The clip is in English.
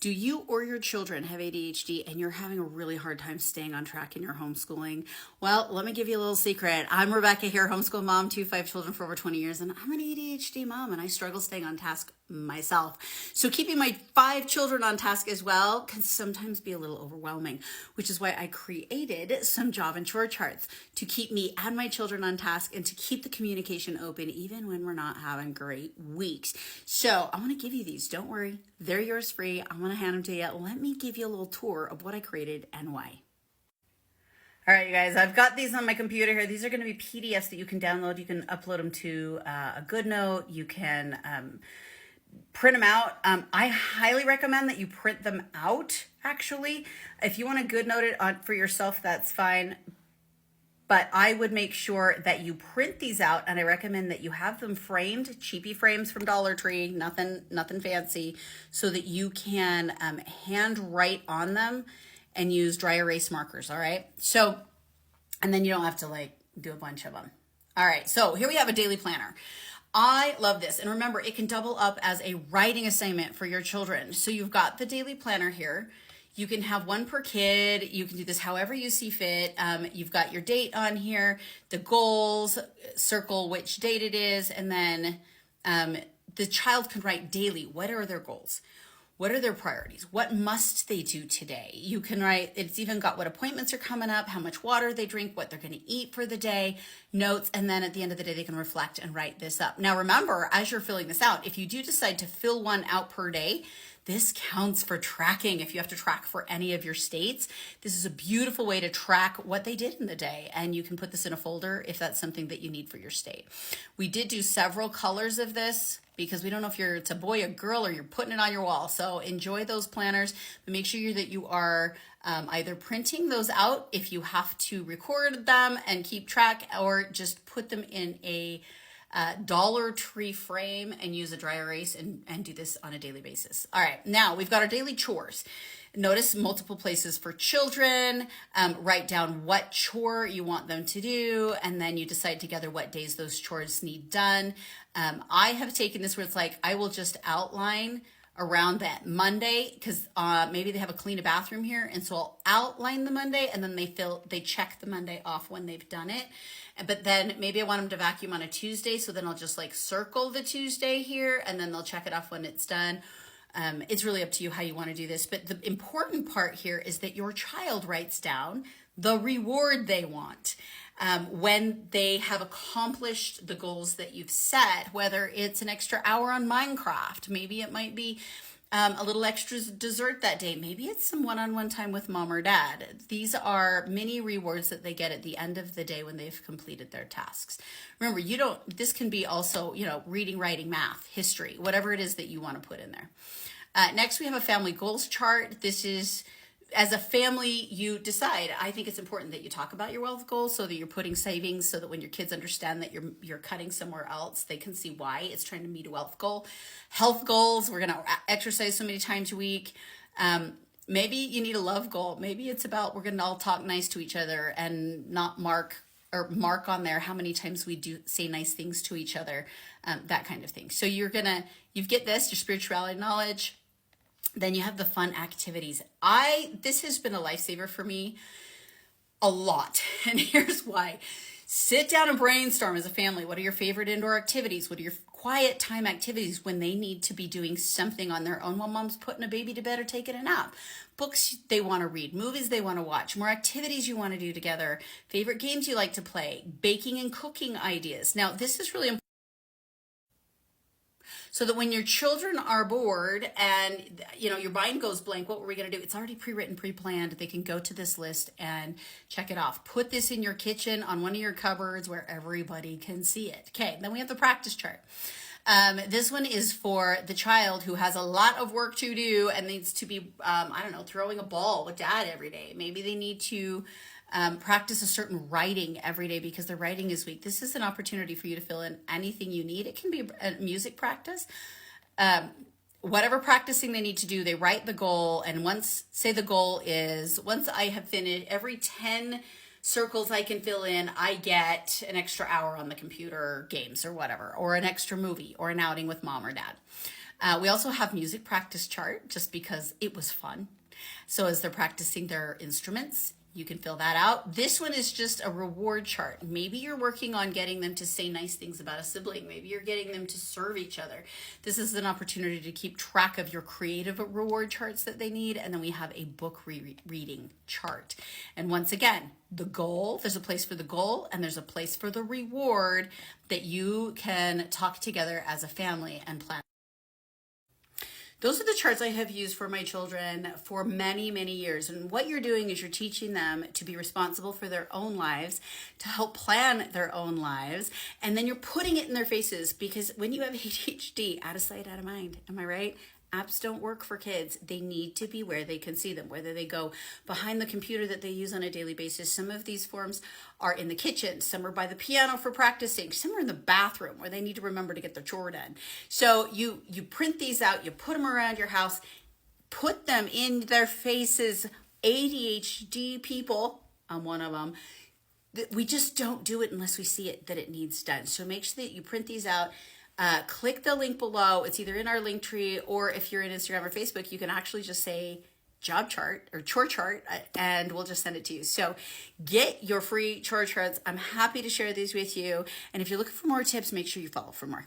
Do you or your children have ADHD and you're having a really hard time staying on track in your homeschooling? Well, let me give you a little secret. I'm Rebecca here, homeschool mom, 5 children for over 20 years, and I'm an ADHD mom, and I struggle staying on task myself. So keeping my 5 children on task as well can sometimes be a little overwhelming, which is why I created some job and chore charts to keep me and my children on task and to keep the communication open even when we're not having great weeks. So I want to give you these. Don't worry, they're yours free. I'm going to hand them to you. Let me give you a little tour of what I created and why. All right, you guys, I've got these on my computer here. These are going to be PDFs that you can download. You can upload them to a GoodNote. You can print them out. I highly recommend that you print them out, actually. If you want to GoodNote it on for yourself, that's fine. But I would make sure that you print these out, and I recommend that you have them framed, cheapy frames from Dollar Tree, nothing fancy, so that you can hand write on them and use dry erase markers, all right? So, and then you don't have to do a bunch of them. All right, so here we have a daily planner. I love this, and remember, it can double up as a writing assignment for your children. So you've got the daily planner here. You can have one per kid. You can do this however you see fit. You've got your date on here, the goals, circle which date it is, and then the child can write daily. What are their goals? What are their priorities? What must they do today? You can write, it's even got what appointments are coming up, how much water they drink, what they're going to eat for the day, notes, and then at the end of the day, they can reflect and write this up. Now, remember, as you're filling this out, if you do decide to fill one out per day, this counts for tracking. If you have to track for any of your states, this is a beautiful way to track what they did in the day. And you can put this in a folder if that's something that you need for your state. We did do several colors of this because we don't know if it's a boy, a girl, or you're putting it on your wall. So enjoy those planners, but make sure that you are either printing those out if you have to record them and keep track, or just put them in a Dollar Tree frame and use a dry erase and do this on a daily basis. All right, now we've got our daily chores. Notice multiple places for children. Write down what chore you want them to do, and then you decide together what days those chores need done. I have taken this where it's like, I will just outline around that Monday, because maybe they have a clean a bathroom here, and so I'll outline the Monday, and then they check the Monday off when they've done it. But then maybe I want them to vacuum on a Tuesday, so then I'll just circle the Tuesday here, and then they'll check it off when it's done. It's really up to you how you want to do this, but the important part here is that your child writes down the reward they want when they have accomplished the goals that you've set, whether it's an extra hour on Minecraft, maybe it might be a little extra dessert that day. Maybe it's some one-on-one time with mom or dad. These are mini rewards that they get at the end of the day when they've completed their tasks. Remember, this can be also, reading, writing, math, history, whatever it is that you want to put in there. Next, we have a family goals chart. This is, as a family, you decide. I think it's important that you talk about your wealth goals so that you're putting savings, so that when your kids understand that you're cutting somewhere else, they can see why it's trying to meet a wealth goal. Health goals, we're going to exercise so many times a week. Maybe you need a love goal. Maybe it's about we're going to all talk nice to each other and not mark on there how many times we do say nice things to each other, that kind of thing. So you get this, your spirituality knowledge. Then you have the fun activities. This has been a lifesaver for me a lot. And here's why. Sit down and brainstorm as a family. What are your favorite indoor activities? What are your quiet time activities when they need to be doing something on their own while mom's putting a baby to bed or taking a nap? Books they want to read, movies they want to watch, more activities you want to do together, favorite games you like to play, baking and cooking ideas. Now, this is really important, so that when your children are bored and your mind goes blank, what were we going to do? It's already pre-written, pre-planned. They can go to this list and check it off. Put this in your kitchen on one of your cupboards where everybody can see it. Okay, then we have the practice chart. This one is for the child who has a lot of work to do and needs to be, throwing a ball with dad every day. Maybe they need to practice a certain writing every day because their writing is weak. This is an opportunity for you to fill in anything you need. It can be a music practice. Whatever practicing they need to do, they write the goal. And once I have finished every 10 circles I can fill in, I get an extra hour on the computer games or whatever, or an extra movie or an outing with mom or dad. We also have music practice chart just because it was fun. So as they're practicing their instruments, you can fill that out. This one is just a reward chart. Maybe you're working on getting them to say nice things about a sibling. Maybe you're getting them to serve each other. This is an opportunity to keep track of your creative reward charts that they need. And then we have a book reading chart. And once again, the goal, there's a place for the goal and there's a place for the reward that you can talk together as a family and plan. Those are the charts I have used for my children for many, many years. And what you're doing is you're teaching them to be responsible for their own lives, to help plan their own lives. And then you're putting it in their faces, because when you have ADHD, out of sight, out of mind. Am I right? Apps don't work for kids. They need to be where they can see them, whether they go behind the computer that they use on a daily basis. Some of these forms are in the kitchen. Some are by the piano for practicing. Some are in the bathroom where they need to remember to get their chore done. So you print these out, you put them around your house, put them in their faces. ADHD people, I'm one of them, we just don't do it unless we see it that it needs done. So make sure that you print these out. Click the link below. It's either in our link tree, or if you're in Instagram or Facebook, you can actually just say job chart or chore chart and we'll just send it to you. So get your free chore charts. I'm happy to share these with you. And if you're looking for more tips, make sure you follow for more.